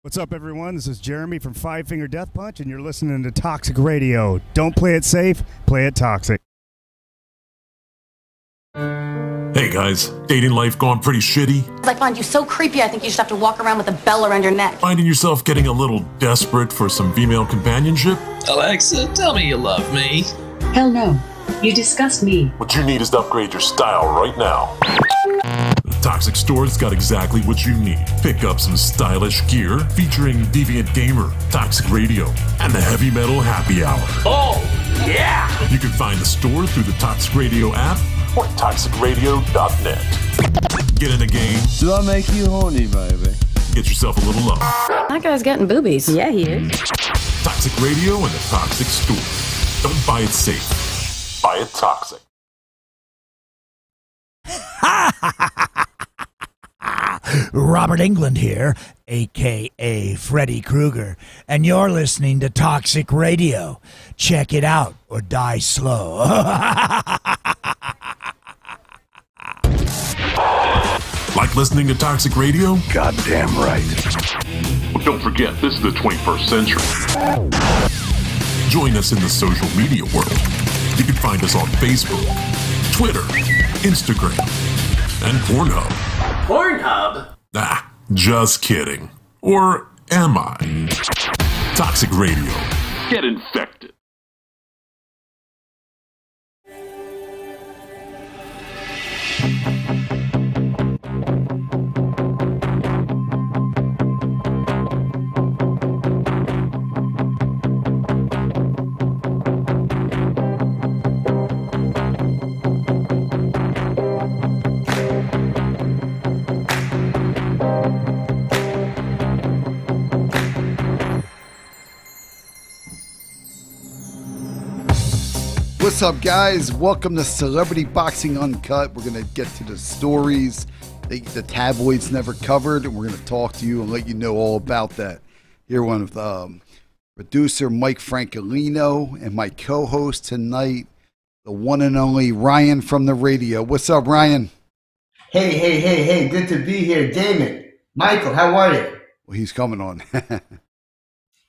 What's up, everyone? This is Jeremy from Five Finger Death Punch, and you're listening to Toxic Radio. Don't play it safe, play it toxic. Hey guys, dating life gone pretty shitty? I find you so creepy, I think you should have to walk around with a bell around your neck. Finding yourself getting a little desperate for some female companionship? Alexa, tell me you love me. Hell no. You disgust me. What you need is to upgrade your style right now. The Toxic Store's got exactly what you need. Pick up some stylish gear featuring Deviant Gamer, Toxic Radio, and the Heavy Metal Happy Hour. Oh, yeah! You can find the store through the Toxic Radio app or toxicradio.net. Get in the game. Do I make you horny, baby? Get yourself a little love. That guy's getting boobies. Yeah, he is. Toxic Radio and the Toxic Store. Don't buy it safe. Buy it toxic. Robert Englund here, a.k.a. Freddy Krueger, and you're listening to Toxic Radio. Check it out or die slow. Like listening to Toxic Radio? Goddamn right. Well, don't forget, this is the 21st century. Join us in the social media world. You can find us on Facebook, Twitter, Instagram, and Pornhub. Pornhub? Ah, just kidding. Or am I? Toxic Radio. Get infected. What's up, guys? Welcome to Celebrity Boxing Uncut. We're going to get to the stories the tabloids never covered, and we're going to talk to you and let you know all about that. Here, one of the producer Mike Francolino and my co-host tonight, the one and only Ryan from the radio. What's up, Ryan? Hey. Good to be here. Damon, Michael, how are you? Well, he's coming on.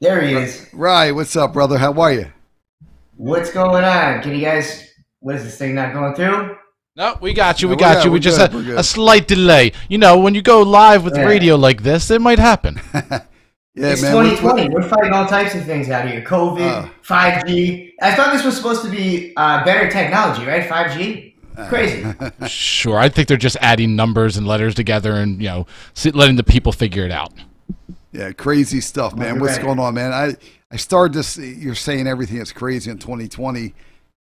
There he is. Right. What's up, brother? How are you? What's going on? Can you guys, what is this thing not going through? No, we got you. No, We got you. We just had a slight delay. You know, when you go live with radio like this, it might happen. It's man, 2020. We're fighting all types of things out here. COVID, 5G. I thought this was supposed to be better technology, right? 5G? Crazy. Sure. I think they're just adding numbers and letters together and, you know, letting the people figure it out. Yeah, crazy stuff, man. What's going on, man? I started this, you're saying everything that's crazy in 2020.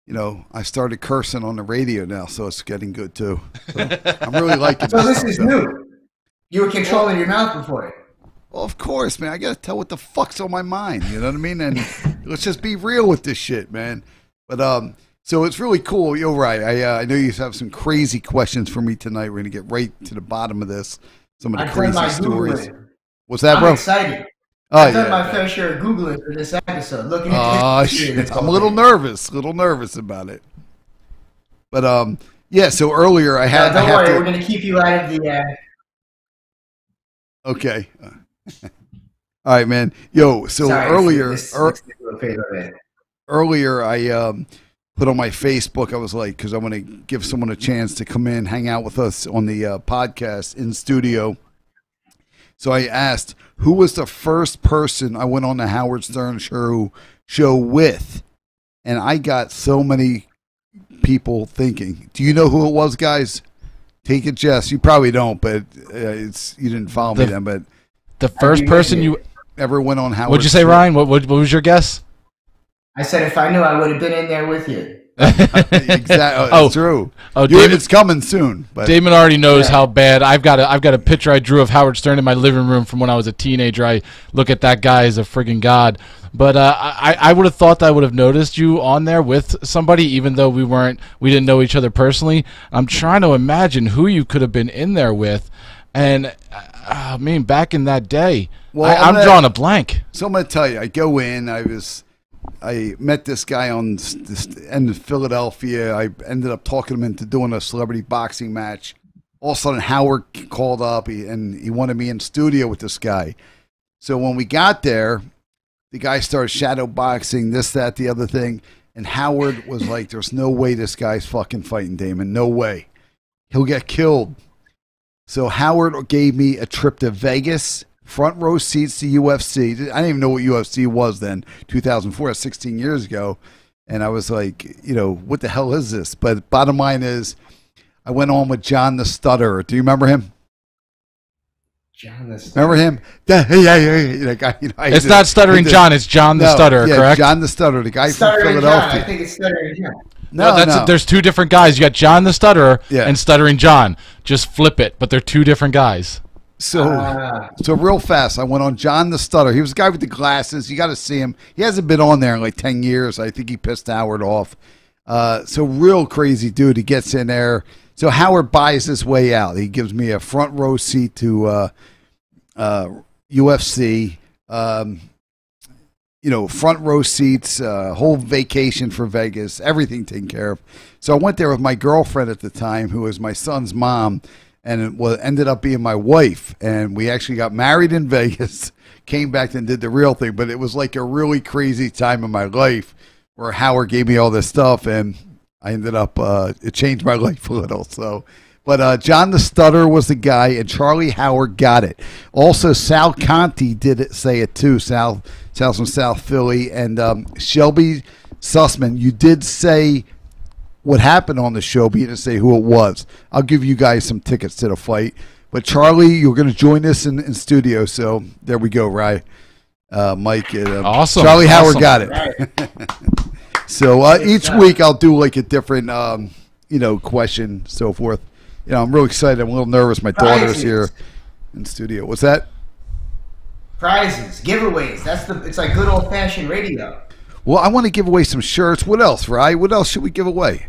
You know, I started cursing on the radio now, so it's getting good, too. So I'm really liking So this is new. You were controlling your mouth before it. Well, of course, man. I got to tell what the fuck's on my mind, you know what I mean? And let's just be real with this shit, man. But, so it's really cool. You're right. I know you have some crazy questions for me tonight. We're going to get right to the bottom of this. Some of the crazy stories. Googling. What's that, bro? I'm excited. I've done my fair share of Googling for this episode. Looking at shit. I'm a little nervous about it. But yeah. So earlier I had. Don't worry, we're gonna keep you out of the. Okay. All right, man. Yo. So Sorry, earlier I put on my Facebook. I was like, because I want to give someone a chance to come in, hang out with us on the podcast in studio. So I asked, who was the first person I went on the Howard Stern show with? And I got so many people thinking. Do you know who it was, guys? Take a guess. You probably don't, but you didn't follow me then. But the first person you ever went on Howard What'd you say, Stern? Ryan? What was your guess? I said if I knew, I would have been in there with you. Exactly. It's true. It's coming soon. But Damon already knows how bad. I've got a picture I drew of Howard Stern in my living room from when I was a teenager. I look at that guy as a friggin' god. But I would have thought that I would have noticed you on there with somebody, even though we didn't know each other personally. I'm trying to imagine who you could have been in there with, and I mean, back in that day, I'm drawing a blank. So I'm gonna tell you, I go in. I met this guy on this end of Philadelphia. I ended up talking him into doing a celebrity boxing match. All of a sudden, Howard called up and he wanted me in studio with this guy. So when we got there, the guy started shadow boxing, this, that, the other thing. And Howard was like, there's no way this guy's fucking fighting Damon. No way. He'll get killed. So Howard gave me a trip to Vegas, front row seats to UFC. I didn't even know what UFC was then, 2004, 16 years ago. And I was like, what the hell is this? But bottom line is, I went on with John the Stutterer. Do you remember him? John the Stutterer. Remember him? Yeah. Guy, it's not Stuttering John. It's John the Stutterer, correct? John the Stutterer, the guy from Philadelphia. John. I think it's Stuttering John. No. There's two different guys. You got John the Stutterer and Stuttering John. Just flip it, but they're two different guys. So real fast, I went on John the Stutterer. He was the guy with the glasses. You got to see him. He hasn't been on there in like 10 years. I think he pissed Howard off. So real crazy dude. He gets in there. So Howard buys his way out. He gives me a front row seat to UFC. Front row seats, whole vacation for Vegas, everything taken care of. So I went there with my girlfriend at the time, who was my son's mom, and it ended up being my wife. And we actually got married in Vegas, came back and did the real thing. But it was like a really crazy time in my life where Howard gave me all this stuff, and I ended up, it changed my life a little. So, but John the Stutterer was the guy, and Charlie Howard got it. Also, Sal Conti did say it too. Sal's from South Philly, and Shelby Sussman. You did say what happened on the show, but you didn't say who it was. I'll give you guys some tickets to the fight. But Charlie, you're going to join us in studio, so there we go, right? Mike, awesome. Charlie Howard Awesome. got it. Right. So each week I'll do like a different, question, so forth. I'm real excited. I'm a little nervous. My daughter's here in studio. What's that? Prizes, giveaways. It's like good old fashioned radio. Well, I want to give away some shirts. What else, Rye? What else should we give away?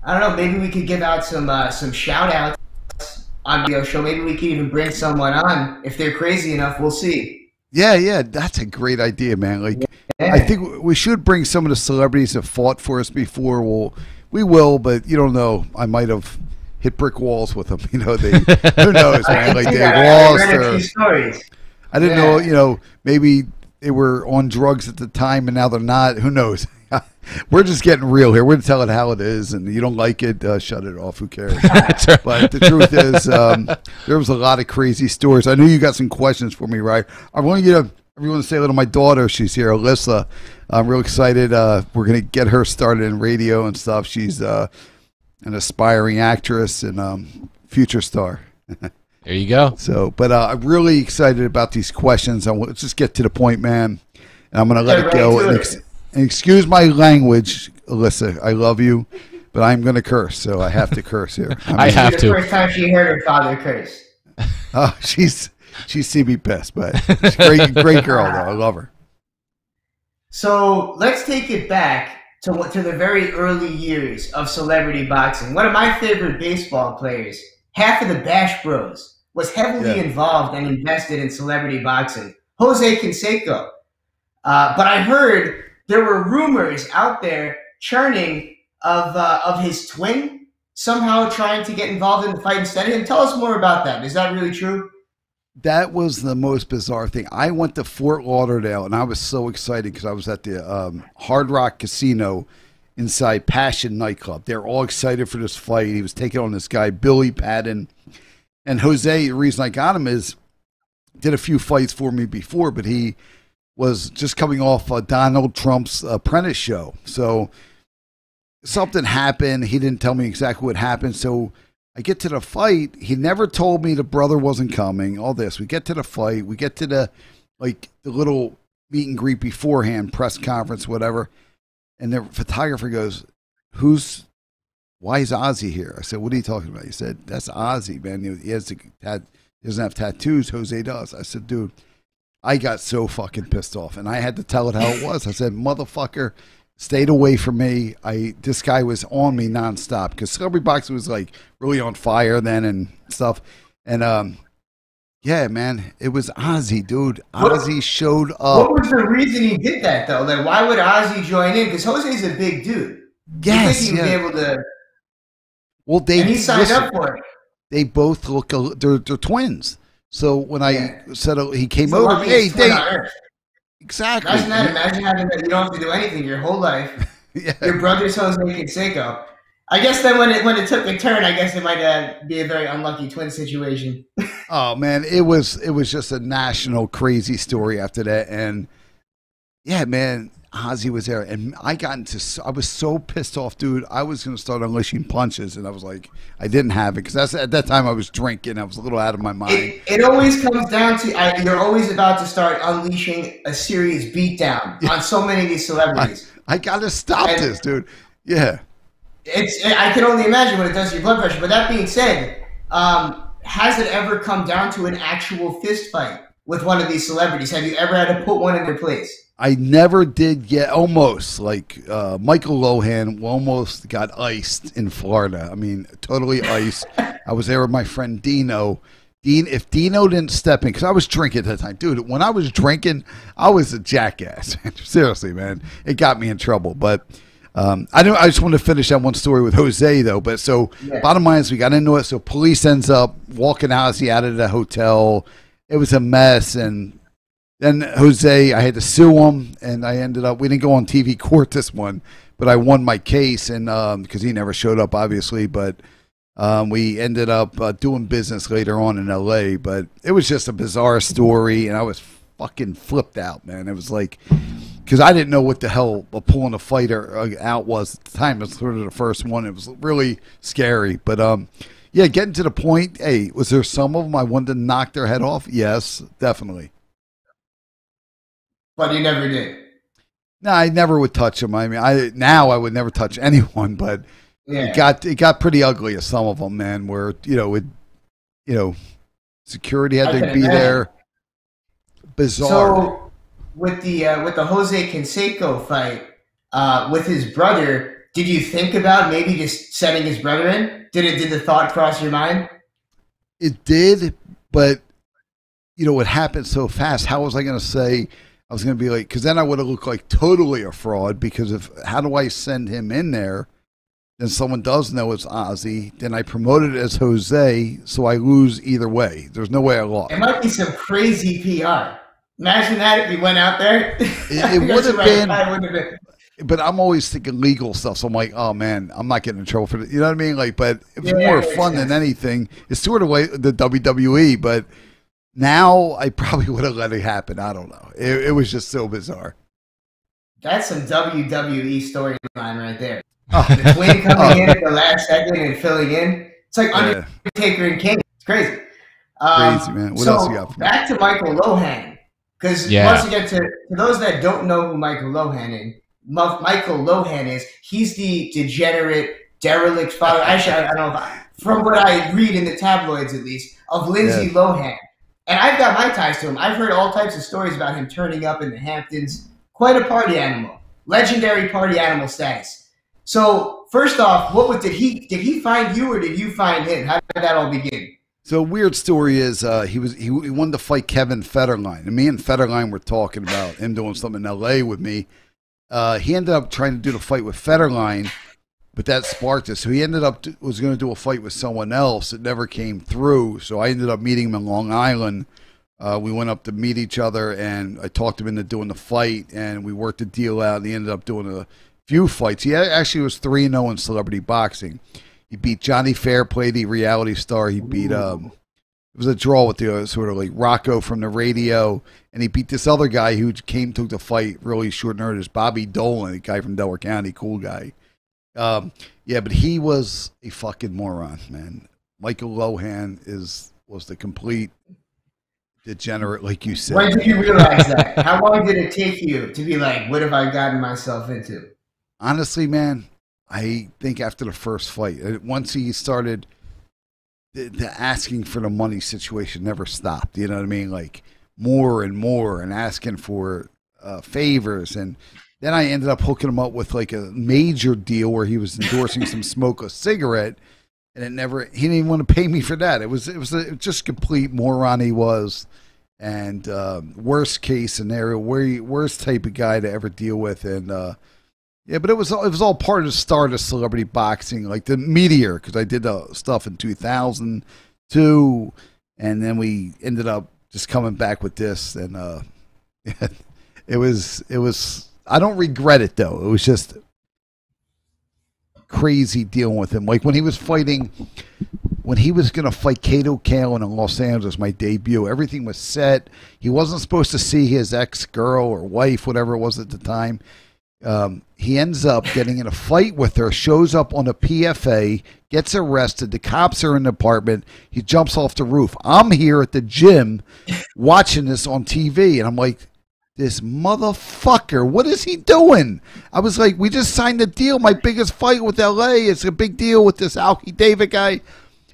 I don't know. Maybe we could give out some shout outs on the video show. Maybe we could even bring someone on if they're crazy enough. We'll see. Yeah, that's a great idea, man. I think we should bring some of the celebrities that fought for us before. We will, but you don't know. I might have hit brick walls with them. Who knows, man? Like they lost. I read a few stories. I didn't know. Maybe they were on drugs at the time and now they're not. Who knows? We're just getting real here. We're going to tell it how it is, and you don't like it, shut it off. Who cares? But the truth is, there was a lot of crazy stories. I knew you got some questions for me, right? I want you to everyone say hello to my daughter. She's here, Alyssa. I'm real excited. We're going to get her started in radio and stuff. She's an aspiring actress and future star. There you go. So, but I'm really excited about these questions. Let's just get to the point, man. And I'm going to let it go. And excuse my language, Alyssa. I love you, but I'm going to curse, so I have to curse here. I have to. The first time she heard her father curse. Oh, she's seen me pissed, but she's a great girl, though. I love her. So let's take it back to the very early years of celebrity boxing. One of my favorite baseball players, half of the Bash Bros, was heavily involved and invested in celebrity boxing. Jose Canseco. But I heard there were rumors out there churning of his twin somehow trying to get involved in the fight instead of him. Tell us more about that. Is that really true? That was the most bizarre thing. I went to Fort Lauderdale, and I was so excited because I was at the Hard Rock Casino inside Passion nightclub. They're all excited for this fight. He was taking on this guy, Billy Patton. And Jose, the reason I got him is did a few fights for me before, but he was just coming off Donald Trump's Apprentice show. So something happened. He didn't tell me exactly what happened. So I get to the fight. He never told me the brother wasn't coming, all this. We get to the fight. We get to the little meet and greet beforehand, press conference, whatever. And the photographer goes, why is Ozzy here? I said, what are you talking about? He said, that's Ozzy, man. He doesn't have tattoos. Jose does. I said, dude, I got so fucking pissed off. And I had to tell it how it was. I said, motherfucker, stayed away from me. This guy was on me nonstop because celebrity boxing was like really on fire then and stuff. And yeah, man, it was Ozzy, dude. Ozzy showed up. What was the reason he did that though? Like, why would Ozzy join in? Because Jose's a big dude. Yes, you think he'd be able to? Well, and he signed up for it. They both look. They're twins. So when I said he came It's the over, hey, luckiest twin on Earth. exactly. Imagine that. Imagine having that. You don't have to do anything your whole life. Your brother's Jose Canseco. I guess then when it took a turn, I guess it might be a very unlucky twin situation. Oh man, it was just a national crazy story after that, and yeah, man, Ozzy was there, and I was so pissed off, dude. I was gonna start unleashing punches, and I was like, I didn't have it because at that time I was drinking. I was a little out of my mind. It always comes down to you're always about to start unleashing a serious beatdown on so many of these celebrities. I gotta stop this, dude. Yeah. I can only imagine what it does to your blood pressure. But that being said, has it ever come down to an actual fist fight with one of these celebrities? Have you ever had to put one in their place? I never did get almost like Michael Lohan almost got iced in Florida. I mean, totally iced. I was there with my friend Dino. If Dino didn't step in, because I was drinking at that time, dude. When I was drinking, I was a jackass. Seriously, man, it got me in trouble. But I just want to finish that one story with Jose though. But bottom line is we got into it. So police ends up walking Ozzy out of the hotel. It was a mess, and then Jose, I had to sue him, and I ended up. We didn't go on TV court this one, but I won my case, and because he never showed up, obviously, but. We ended up doing business later on in LA, but it was just a bizarre story, and I was fucking flipped out, man. It was like, because I didn't know what the hell pulling a fighter out was at the time. It was sort of the first one. It was really scary, but yeah, getting to the point. Hey, was there some of them I wanted to knock their head off? Yes, definitely. But you never did. No, I never would touch them. I mean, now I would never touch anyone, but. Yeah. It got pretty ugly at some of them, man. Where security had to be there. Bizarre. So with the Jose Canseco fight with his brother, did you think about maybe just setting his brother in? Did the thought cross your mind? It did, but it happened so fast. How was I going to say? I was going to be like, because then I would have looked like totally a fraud. Because how do I send him in there? Then someone does know it's Ozzy. Then I promote it as Jose, so I lose either way. There's no way I lost. It might be some crazy PR. Imagine that if you went out there. It would have been. But I'm always thinking legal stuff, so I'm like, oh man, I'm not getting in trouble for it. You know what I mean? Like, but it was more fun than anything. It's sort of like the WWE, but now I probably would have let it happen. I don't know. It was just so bizarre. That's some WWE storyline right there. The twin coming in at the last second and filling in. It's like Undertaker and Kane. It's crazy. Crazy, man. What else you got for me? Back to Michael Lohan. Because once again, to those that don't know who Michael Lohan is, he's the degenerate, derelict father. Actually, I don't know. From what I read in the tabloids, at least, of Lindsay Lohan. And I've got my ties to him. I've heard all types of stories about him turning up in the Hamptons. Quite a party animal. Legendary party animal status. So first off, did he find you or did you find him? How did that all begin? So weird story is he wanted to fight Kevin Federline, and me and Federline were talking about him doing something in LA with me. He ended up trying to do the fight with Federline, but that sparked it. So he ended up was going to do a fight with someone else. It never came through. So I ended up meeting him in Long Island. We went up to meet each other, and I talked him into doing the fight, and we worked the deal out, and he ended up doing a few fights. He actually was 3-0 in celebrity boxing. He beat Johnny Fairplay, the reality star. He beat it was a draw with the sort of like Rocco from the radio, and he beat this other guy who took the fight really short notice, Bobby Dolan, a guy from Delaware County, cool guy. But he was a fucking moron, man. Michael Lohan was the complete degenerate, like you said. When did you realize that? How long did it take you to be like, what have I gotten myself into? Honestly, man, I think after the first fight, once he started, the asking for the money situation never stopped. You know what I mean? Like more and more and asking for favors. And then I ended up hooking him up with like a major deal where he was endorsing some smoke a cigarette. And he didn't even want to pay me for that. It was just complete moron he was. And worst case scenario, worst type of guy to ever deal with. And, but it was all part of the start of celebrity boxing, like the Meteor, because I did the stuff in 2002, and then we ended up just coming back with this, and it was. I don't regret it though. It was just crazy dealing with him. Like when he was going to fight Kato Kalin in Los Angeles, my debut, everything was set. He wasn't supposed to see his ex-girl or wife, whatever it was at the time. He ends up getting in a fight with her, shows up on a PFA, gets arrested. The cops are in the apartment. He jumps off the roof. I'm here at the gym watching this on TV, and I'm like, this motherfucker, what is he doing? I was like, we just signed a deal. My biggest fight with LA. It's a big deal with this Alki David guy.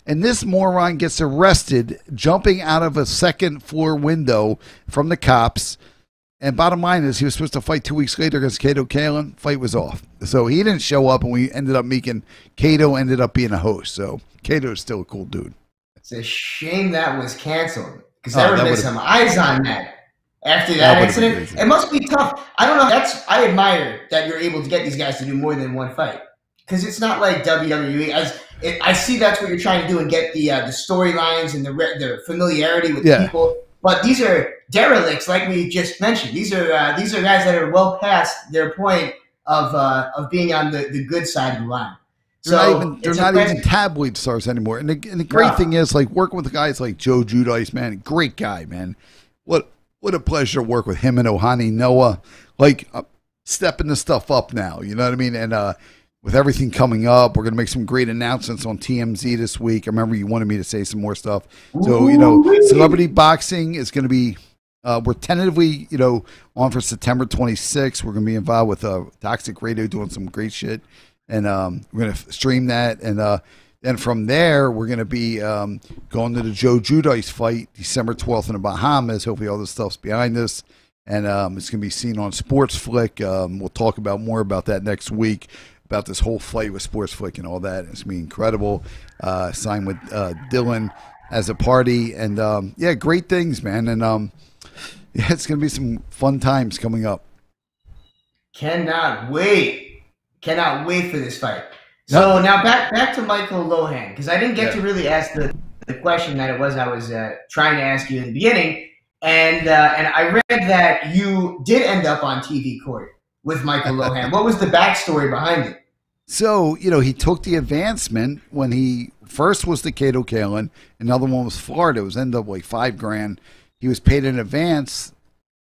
And this moron gets arrested jumping out of a second floor window from the cops. And bottom line is he was supposed to fight 2 weeks later against Kato Kalin. Fight was off. So he didn't show up, and we ended up making Kato ended up being a host. So Kato's still a cool dude. It's a shame that was canceled because there would have been some eyes on that after that incident. It must be tough. I don't know. I admire that you're able to get these guys to do more than one fight because it's not like WWE. I see that's what you're trying to do and get the storylines and the familiarity with people. But these are derelicts, like we just mentioned. These are guys that are well past their point of being on the good side of the line. They're not even tabloid stars anymore. And the great thing is, like, working with guys like Joe Giudice, man, great guy, man. What a pleasure to work with him and Ohani Noah. Like, stepping this stuff up now, you know what I mean? And with everything coming up, we're going to make some great announcements on TMZ this week. I remember you wanted me to say some more stuff. So, Celebrity Boxing is going to be, we're tentatively, on for September 26th. We're going to be involved with Toxic Radio doing some great shit. And we're going to stream that. And then from there, we're going to be going to the Joe Giudice fight December 12th in the Bahamas. Hopefully all this stuff's behind us. And it's going to be seen on Sports Flick. We'll talk about more about that next week, about this whole fight with Sports Flick and all that. It's going to be incredible. Signed with Dylan as a party. And, great things, man. And, it's going to be some fun times coming up. Cannot wait for this fight. So now back to Michael Lohan, because I didn't get to really ask the question that I was trying to ask you in the beginning. And I read that you did end up on TV court with Michael Lohan. What was the backstory behind it? So, he took the advancement when he first was the Kato Kalin. Another one was Florida. It was ended up like $5,000. He was paid in advance,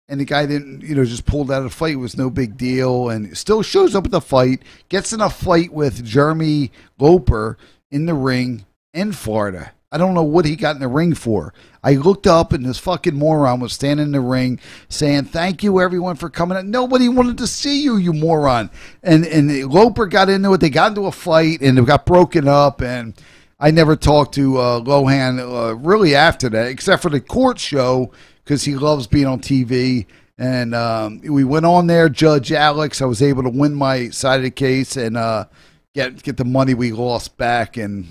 and the guy didn't, just pulled out of the fight. It was no big deal, and still shows up at the fight, gets in a fight with Jeremy Loper in the ring in Florida. I don't know what he got in the ring for. I looked up, and this fucking moron was standing in the ring saying, "Thank you, everyone, for coming out." Nobody wanted to see you, you moron. And Loper got into it. They got into a fight, and it got broken up, and I never talked to Lohan really after that, except for the court show, because he loves being on TV. And we went on there, Judge Alex. I was able to win my side of the case and get the money we lost back. And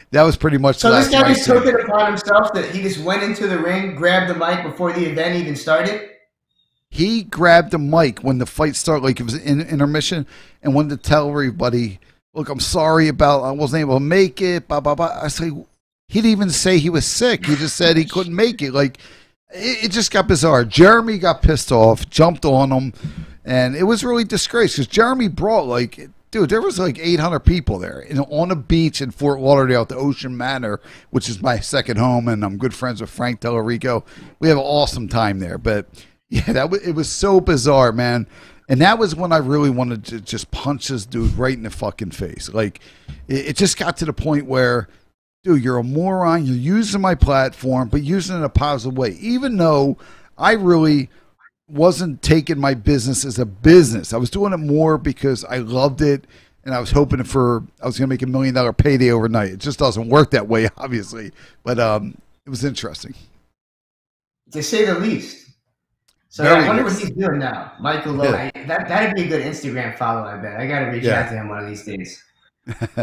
that was pretty much. So this guy just took it upon himself that he just went into the ring, grabbed the mic before the event even started? He grabbed the mic when the fight started, like it was in intermission, and wanted to tell everybody, "Look, I'm sorry about I wasn't able to make it." Blah blah blah. I say he didn't even say he was sick. He just said he couldn't make it. Like it just got bizarre. Jeremy got pissed off, jumped on him, and it was really disgrace because Jeremy brought dude, there was 800 people there on a beach in Fort Lauderdale at the Ocean Manor, which is my second home, and I'm good friends with Frank Tellerico. We have an awesome time there, but yeah, it was so bizarre, man. And that was when I really wanted to just punch this dude right in the fucking face. Like, it just got to the point where, dude, you're a moron. You're using my platform, but using it in a positive way. Even though I really wasn't taking my business as a business. I was doing it more because I loved it, and I was hoping I was going to make $1 million payday overnight. It just doesn't work that way, obviously. But it was interesting. To say the least. So I wonder what he's doing now. Michael Lowe. Yeah. That'd be a good Instagram follow, I bet. I got to reach out to him one of these days.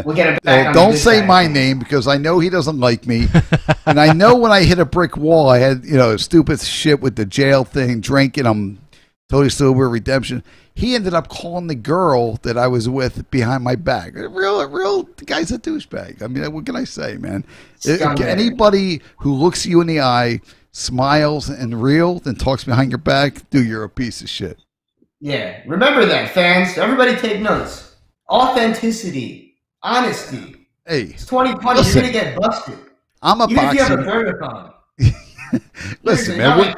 We'll get him back on don't say my name because I know he doesn't like me. And I know when I hit a brick wall, I had, stupid shit with the jail thing, drinking. I'm Totally Sober, Redemption. He ended up calling the girl that I was with behind my back. Real, the guy's a douchebag. I mean, what can I say, man? Anybody who looks you in the eye, smiles and real, then talks behind your back, dude, you're a piece of shit. Yeah, remember that, fans. Everybody take notes. Authenticity, honesty. Hey, it's 2020. You're gonna get busted. I'm a Even boxer. if you have a burger phone. Listen, man,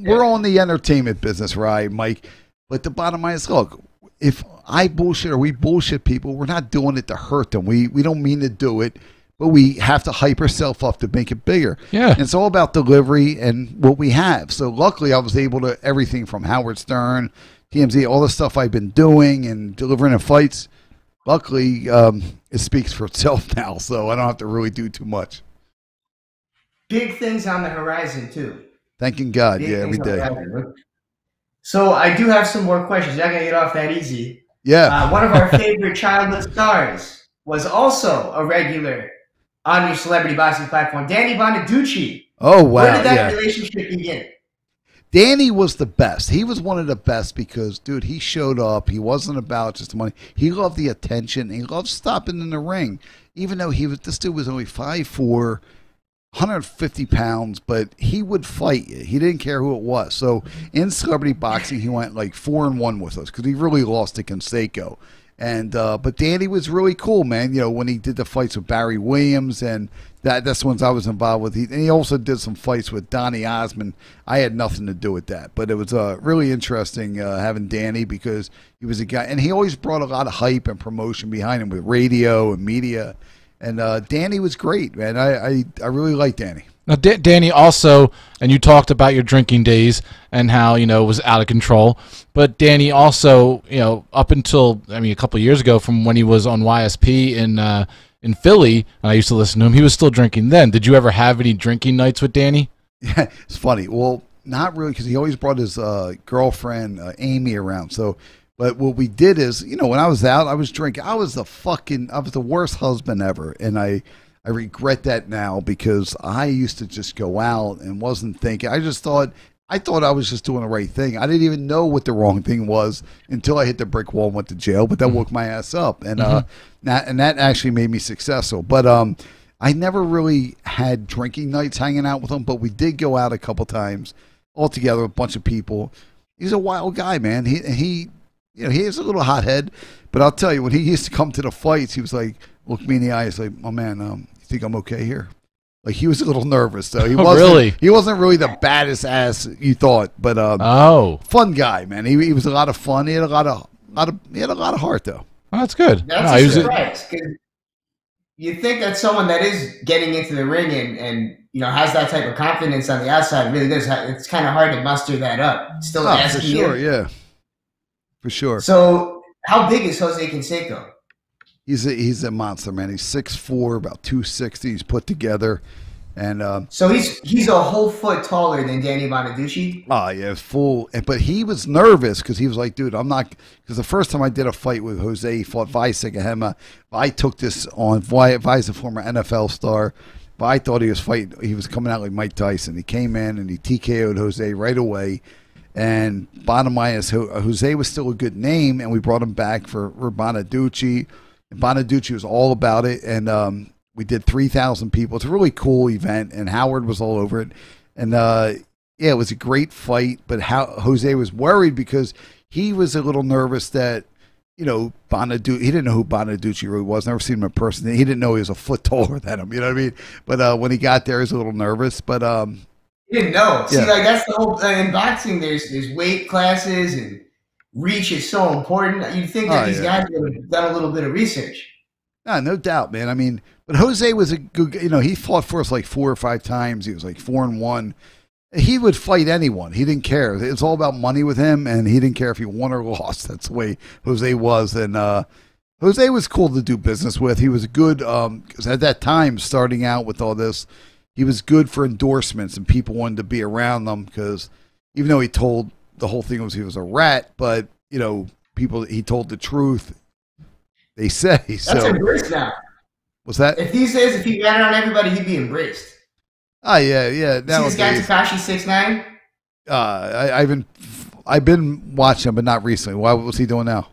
we're on the entertainment business, right, Mike? But the bottom line is, look, if I bullshit or we bullshit people, we're not doing it to hurt them. We don't mean to do it, but we have to hype ourselves up to make it bigger. Yeah. And it's all about delivery and what we have. So luckily, I was able to, everything from Howard Stern, TMZ, all the stuff I've been doing and delivering in fights, luckily, it speaks for itself now, so I don't have to really do too much. Big things on the horizon, too. Thanking God, Big yeah, every things on the day. horizon. So I do have some more questions. You're not going to get off that easy. Yeah. One of our favorite childhood stars was also a regular on your celebrity boxing platform, Danny Bonaducci. Oh, wow. Where did that relationship begin? Danny was the best. He was one of the best because, dude, he showed up. He wasn't about just the money. He loved the attention. He loved stopping in the ring, even though this dude was only 5'4", 150 pounds, but he would fight you. He didn't care who it was. So in celebrity boxing, he went like 4-1 with us because he really lost to Canseco. And but Danny was really cool, man. You know, when he did the fights with Barry Williams, and that's the ones I was involved with. And he also did some fights with Donny Osmond. I had nothing to do with that, but it was really interesting having Danny because he was a guy, and he always brought a lot of hype and promotion behind him with radio and media. And Danny was great, man. I really like Danny. Now, Danny also, and you talked about your drinking days and how, you know, it was out of control. But Danny also, you know, up until, a couple of years ago from when he was on YSP in Philly, and I used to listen to him, he was still drinking then. Did you ever have any drinking nights with Danny? Yeah, it's funny. Well, not really, because he always brought his girlfriend, Amy, around. But what we did is, you know, when I was out, I was drinking. I was the worst husband ever. And I regret that now because I used to just go out and wasn't thinking. I thought I was just doing the right thing. I didn't even know what the wrong thing was until I hit the brick wall and went to jail. But that woke my ass up. And that actually made me successful. But I never really had drinking nights hanging out with him. But we did go out a couple times all together, a bunch of people. He's a wild guy, man. He you know, he is a little hothead, but I'll tell you, when he used to come to the fights, he was like, look me in the eye, he's like, oh man, you think I'm okay here? Like, he was a little nervous, though. He wasn't really the baddest ass you thought, but fun guy, man. He was a lot of fun. He had a lot of heart, though. Oh, that's good. That's a surprise, because you think that someone that is getting into the ring and you know has that type of confidence on the outside really does. It's kind of hard to muster that up. Still, for sure, yeah. For sure. So, how big is Jose Canseco? He's a monster, man. He's 6'4", about 260. He's put together, and so he's a whole foot taller than Danny Bonaducci. Oh yeah, full. But he was nervous because he was like, "Dude, I'm not." Because the first time I did a fight with Jose, he fought Vicegahema. I took this on. Vi's a former NFL star. But I thought he was fighting. He was coming out like Mike Tyson. He came in and he TKO'd Jose right away. And bottom line is, Jose was still a good name, and we brought him back for Bonaducci. And Bonaducci was all about it, and we did 3,000 people. It's a really cool event, and Howard was all over it. And it was a great fight, but Jose was worried because he was a little nervous that, you know, Bonaducci, he didn't know who Bonaducci really was. Never seen him in person. He didn't know he was a foot taller than him, you know what I mean? But when he got there, he was a little nervous, but you didn't know. See, like that's the whole in boxing. There's weight classes and reach is so important. You'd think that these guys would have done a little bit of research. No doubt, man. I mean, but Jose was a good. You know, he fought for us like 4 or 5 times. He was like 4-1. He would fight anyone. He didn't care. It's all about money with him, and he didn't care if he won or lost. That's the way Jose was. And Jose was cool to do business with. He was good because at that time, starting out with all this. He was good for endorsements, and people wanted to be around them because even though he told the whole thing was he was a rat, but, you know, he told the truth, they say. That's embraced now. What's that? If he ran on everybody, he'd be embraced. Oh, yeah. See this guy Tekashi 6ix9ine? I've been watching him, but not recently. What's he doing now?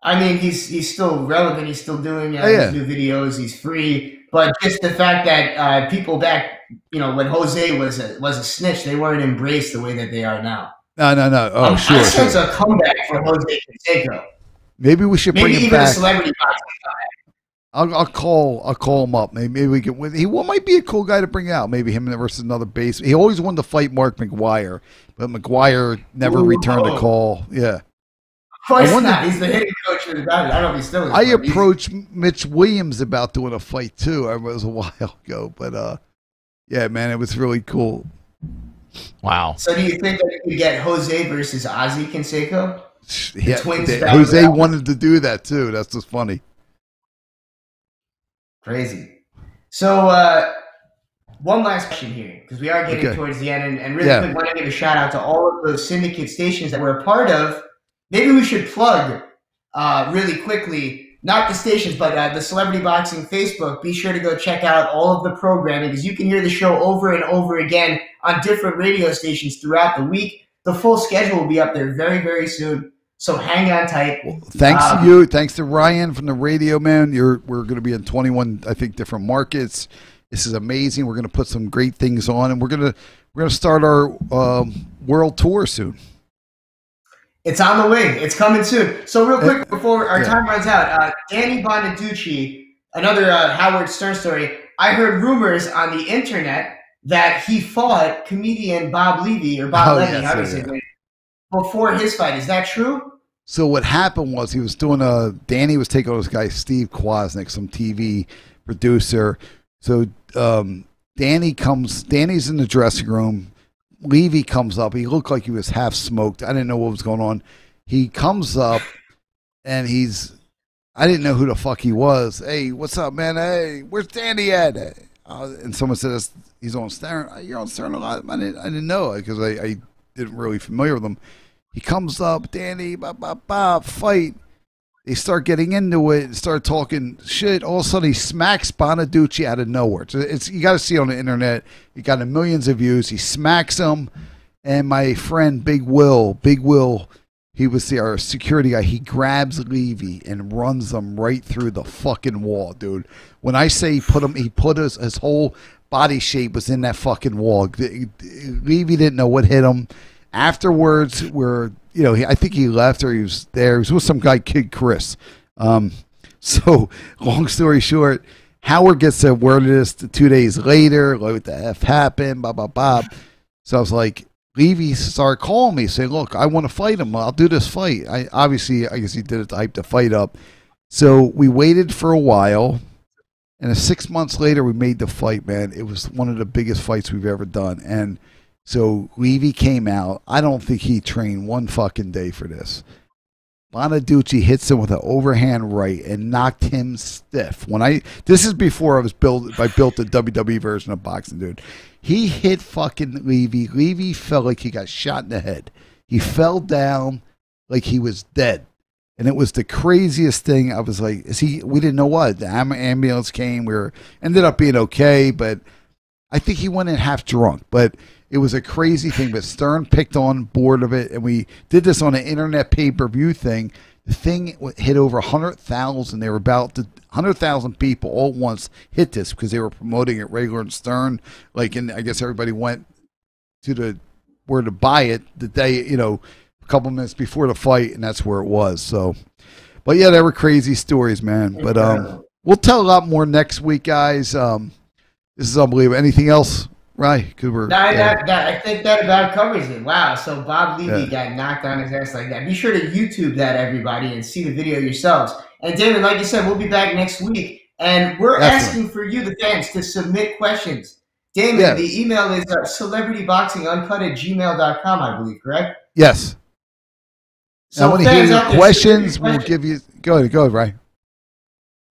I mean, he's still relevant. He's still doing yeah. his new videos. He's free, but just the fact that people back, when Jose was a snitch, they weren't embraced the way that they are now. No. Oh, sure. I sense a comeback for Jose Canseco. Maybe we should bring him even back. A celebrity boxing comeback. I'll call him up. Maybe we can. He might be a cool guy to bring out. Maybe him versus another base. He always wanted to fight Mark McGuire, but McGuire never returned a call. Yeah. Of course not. He's the hitting coach of the Dodgers. I don't know if he's still. I approached Mitch Williams about doing a fight too. It was a while ago, but yeah, man, it was really cool. Wow. So do you think that you could get Jose versus Ozzy Canseco? Yeah, Jose wanted to do that too. That's just funny. Crazy. So one last question here, because we are getting towards the end, and really quick, want to give a shout out to all of those syndicate stations that we're a part of. Maybe we should plug really quickly, not the stations, but the Celebrity Boxing Facebook. Be sure to go check out all of the programming, because you can hear the show over and over again on different radio stations throughout the week. The full schedule will be up there very, very soon. So hang on tight. Well, thanks to you. Thanks to Ryan from the Radio Man. We're going to be in 21, I think, different markets. This is amazing. We're going to put some great things on, and we're going to start our world tour soon. It's on the way. It's coming soon. So real quick before our time runs out, Danny Bonaducci, another Howard Stern story. I heard rumors on the internet that he fought comedian Bob Levy or Bob Levy, how do you say it, before his fight. Is that true? So what happened was he was doing Danny was taking on this guy Steve Kwasnik, some TV producer. So Danny's in the dressing room. Levy comes up. He looked like he was half smoked. I didn't know what was going on. He comes up, and I didn't know who the fuck he was. Hey, what's up, man? Hey, where's Danny at? And someone said, he's on Stern. You're on Stern a lot. I didn't know because I didn't really familiar with him. He comes up, Danny, fight. They start getting into it, start talking shit. All of a sudden, he smacks Bonaducci out of nowhere. It's you got to see on the internet. He got millions of views. He smacks him, and my friend Big Will, he was our security guy. He grabs Levy and runs him right through the fucking wall, dude. When I say he put his whole body shape was in that fucking wall. Levy didn't know what hit him. Afterwards, I think he left or he was there. He was with some guy, Kid Chris. So, long story short, Howard gets the word of this 2 days later. Like, what the F happened? Blah, blah, blah. So I was like, Levy started calling me, saying, look, I want to fight him. I'll do this fight. I guess he did it to hype the fight up. So we waited for a while. And 6 months later, we made the fight, man. It was one of the biggest fights we've ever done. And so Levy came out. I don't think he trained one fucking day for this. Bonaducci hits him with an overhand right and knocked him stiff. This is before I built the WWE version of boxing, dude. He hit fucking Levy. Levy felt like he got shot in the head. He fell down like he was dead. And it was the craziest thing. I was like, we didn't know what. The ambulance came. We ended up being okay, but I think he went in half drunk. But it was a crazy thing. But Stern picked on board of it, and we did this on an internet pay-per-view thing. The thing hit over 100,000. They were about 100,000 people all at once hit this because they were promoting it regular and Stern. And I guess everybody went to where to buy it the day, a couple minutes before the fight, and that's where it was. So, but yeah, there were crazy stories, man. But we'll tell a lot more next week, guys. This is unbelievable. Anything else, right? I think that about covers it. Wow. So Bob Levy got knocked on his ass like that. Be sure to YouTube that, everybody, and see the video yourselves. And David, like you said, we'll be back next week, and we're asking for you, the fans, to submit questions. Damon, the email is celebrityboxinguncut@gmail.com, I believe, correct? Yes. So I want to hear your questions. We'll give you. Go ahead, Ryan.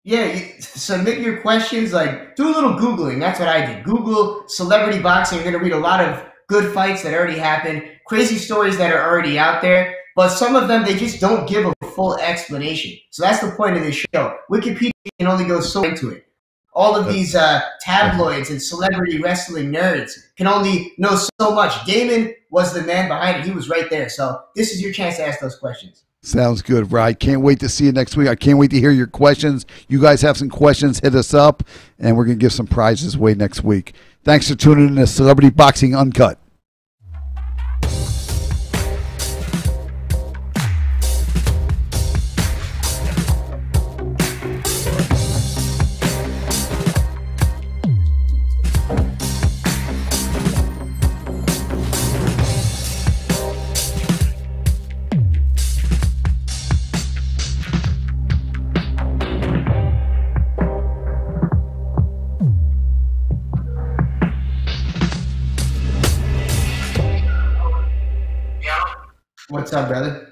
Yeah, submit your questions. Do a little Googling. That's what I did. Google celebrity boxing. You're going to read a lot of good fights that already happened, crazy stories that are already out there. But some of them, they just don't give a full explanation. So that's the point of this show. Wikipedia can only go so into it. all of these tabloids and celebrity wrestling nerds can only know so much. Damon was the man behind it. He was right there. So this is your chance to ask those questions. Sounds good, Ryan. Can't wait to see you next week. I can't wait to hear your questions. You guys have some questions, hit us up, and we're going to give some prizes away next week. Thanks for tuning in to Celebrity Boxing Uncut. What's up, brother?